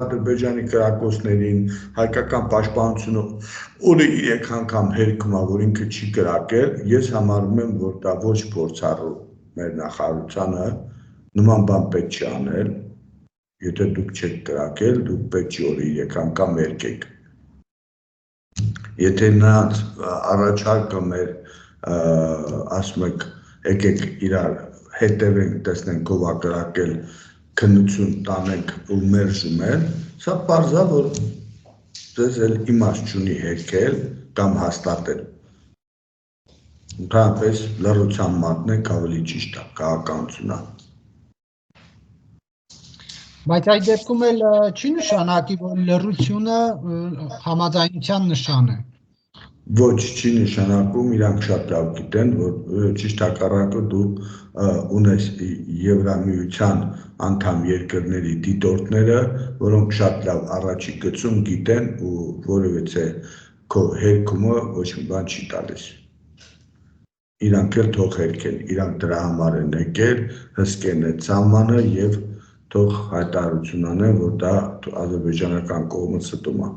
Ադրբեջանի կրակոցներին, հայկական պաշտպանությունը օրը 3 անգամ հերքում է, որ ինքը չի կրակել, ես համարում եմ, որ դա ոչ փորձառու մեր նախարարությանը նման բան պետք չի անել, եթե դուք չեք կրակել, դուք պետք չի օրը 3 անգամ հերկեք։ Եթե նրանց առաջարկը մեր ասում եք եկեք իրար հետևենք, տեսնենք ով է կրակել, քննություն տանենք ու մերժում են, սա պարզ է, որ ձեզ էլ իմաստ չունի հերքել կամ հաստատել։ Ընդհանրապես լռության մատնեք ավելի ճիշտ է, քաղաքականությունն է։ Բայց այդ դեպքում էլ չի նշանակի, որ լռությունը համաձայնության նշան է։ Ոչ, չի նշանակում, իրանք շատ լավ գիտեն, որ ճիշտ հակառակը դու ունես Եվրամիության անդամ երկրների դիտորդները, որոնք շատ լավ առաջի գծում գիտեն ու որևէ քո հերքումը ոչ մի բան չի տալիս։ Իրանք էլ թող հերքեն, իրանք դրա համար են եկել, հսկեն այդ սահմանը եւ թող հայտարարություն անեն, որ դա ադրբեջանական կողմը ստում է։